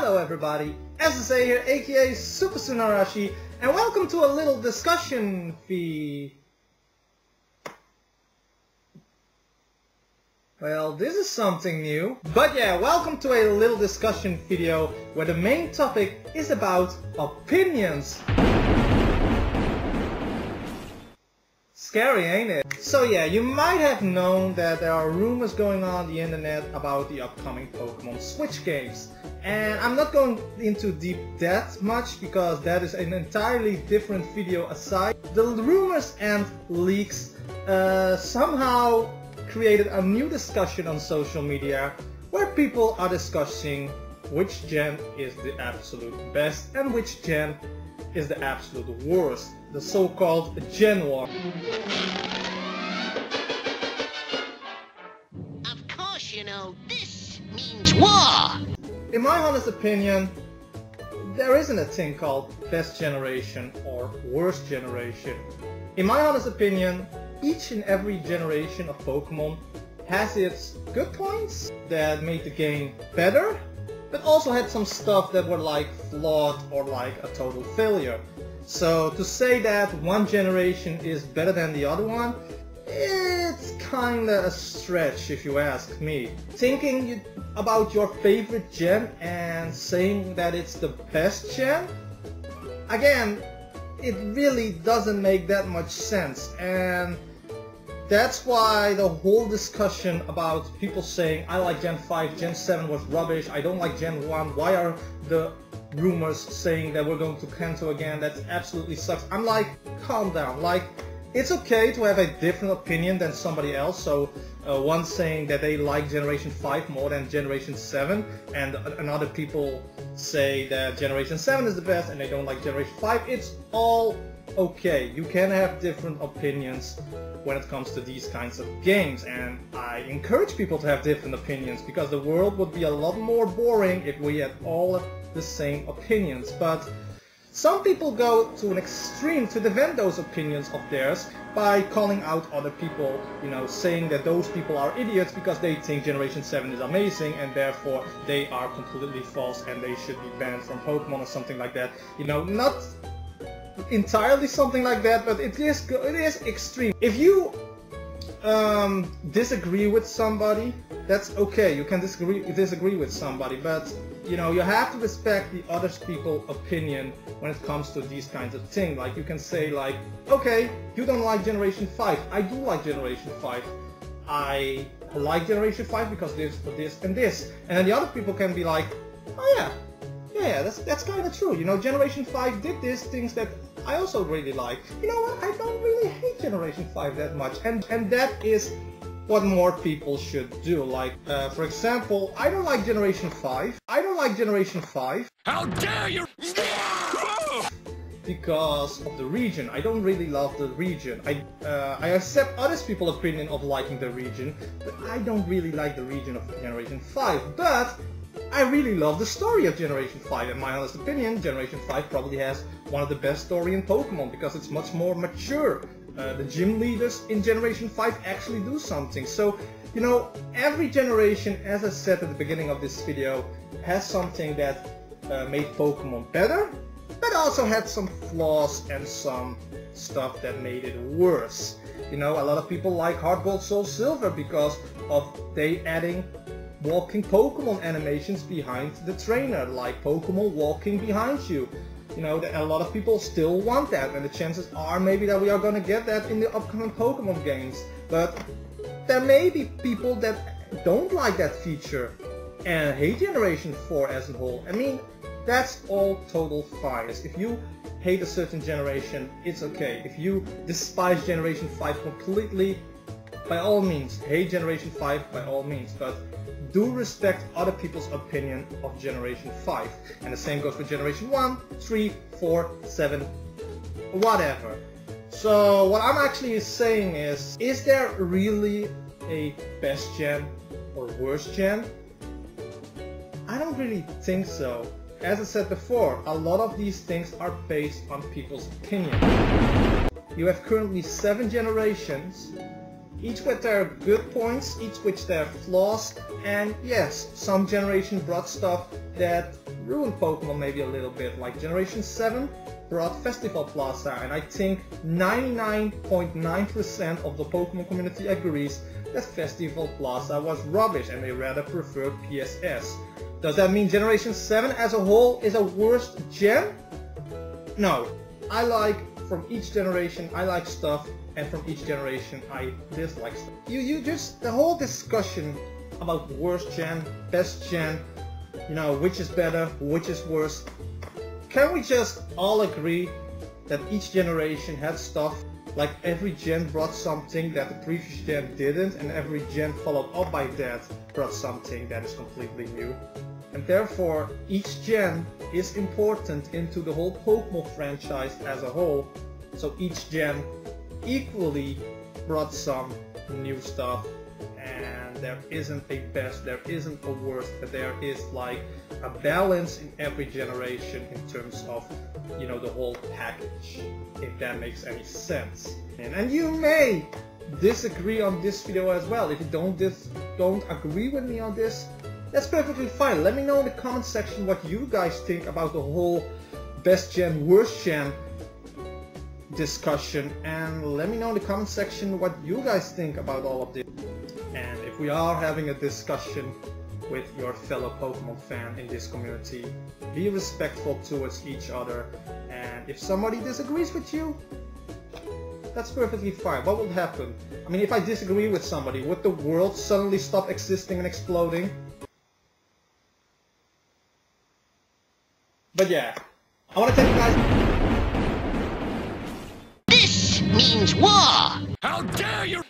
Hello everybody, SSA here, aka Super Tsunarashi, and welcome to a little discussion feed. Well, this is something new. But yeah, welcome to a little discussion video where the main topic is about opinions. Scary, ain't it? So yeah, you might have known that there are rumors going on the internet about the upcoming Pokemon Switch games. And I'm not going into deep depth much because that is an entirely different video aside. The rumors and leaks somehow created a new discussion on social media where people are discussing which gen is the absolute best and which gen is the absolute worst. The so-called Gen War. Of course, you know, this means war! In my honest opinion, there isn't a thing called best generation or worst generation. In my honest opinion, each and every generation of Pokemon has its good points that made the game better, but also had some stuff that were like flawed or like a total failure. So to say that one generation is better than the other one, it's kinda a stretch if you ask me. Thinking about your favorite gen and saying that it's the best gen, again, it really doesn't make that much sense, and that's why the whole discussion about people saying I like Gen 5, Gen 7 was rubbish, I don't like Gen 1, why are the rumors saying that we're going to Kanto again, that absolutely sucks. I'm like, calm down, like, it's okay to have a different opinion than somebody else, so one saying that they like Generation 5 more than Generation 7, and another people say that Generation 7 is the best and they don't like Generation 5, it's all okay. You can have different opinions when it comes to these kinds of games, and I encourage people to have different opinions because the world would be a lot more boring if we had all the same opinions. But some people go to an extreme to defend those opinions of theirs by calling out other people, you know, saying that those people are idiots because they think Generation 7 is amazing and therefore they are completely false and they should be banned from Pokemon or something like that. You know, not entirely something like that, but it is extreme. If you disagree with somebody, that's okay. You can disagree with somebody, but you know, you have to respect the other people's opinion when it comes to these kinds of things. Like, you can say like, okay, you don't like Generation 5, I do like Generation 5. I like Generation 5 because this, and this. And then the other people can be like, oh yeah, that's kind of true. You know, Generation 5 did these things that I also really like. You know what, I don't really hate Generation 5 that much. And that is what more people should do. Like, for example, I don't like Generation 5. I don't like Generation 5. How dare you! Because of the region. I don't really love the region. I accept other people's opinion of liking the region, but I don't really like the region of Generation 5. But I really love the story of Generation 5. In my honest opinion, Generation 5 probably has one of the best story in Pokemon because it's much more mature. The gym leaders in Generation 5 actually do something. So, you know, every generation, as I said at the beginning of this video, has something that made Pokemon better, but also had some flaws and some stuff that made it worse. You know, a lot of people like Heart Gold, Soul Silver because of they adding walking Pokemon animations behind the trainer, like Pokemon walking behind you. You know, a lot of people still want that, and the chances are maybe that we are going to get that in the upcoming Pokemon games. But there may be people that don't like that feature and hate Generation 4 as a whole. I mean, that's all total fine. If you hate a certain generation, it's okay. If you despise Generation 5 completely, by all means, hate Generation 5 by all means, but do respect other people's opinion of Generation 5. And the same goes for Generation 1, 3, 4, 7, whatever. So what I'm actually saying is there really a best gen or worst gen? I don't really think so. As I said before, a lot of these things are based on people's opinion. You have currently 7 generations, each with their good points, each with their flaws, and yes, some generation brought stuff that ruined Pokemon maybe a little bit. Like Generation 7 brought Festival Plaza, and I think 99.9% of the Pokemon community agrees that Festival Plaza was rubbish and they rather preferred PSS. Does that mean Generation 7 as a whole is a worst gen? No. I like, from each generation, I like stuff, and from each generation I dislike stuff. The whole discussion about worst gen, best gen, you know, which is better, which is worse. Can we just all agree that each generation had stuff, like every gen brought something that the previous gen didn't, and every gen followed up by that brought something that is completely new? And therefore, each gen is important into the whole Pokemon franchise as a whole. So each gen equally brought some new stuff, and there isn't a best, there isn't a worst, but there is like a balance in every generation in terms of, you know, the whole package, if that makes any sense. And you may disagree on this video as well. If you don't agree with me on this, that's perfectly fine. Let me know in the comment section what you guys think about the whole best gen, worst gen discussion, and let me know in the comment section what you guys think about all of this. And if we are having a discussion with your fellow Pokemon fan in this community, be respectful towards each other, and if somebody disagrees with you, that's perfectly fine. What would happen? I mean, if I disagree with somebody, would the world suddenly stop existing and exploding? But yeah, I want to thank you guys. This means war! How dare you!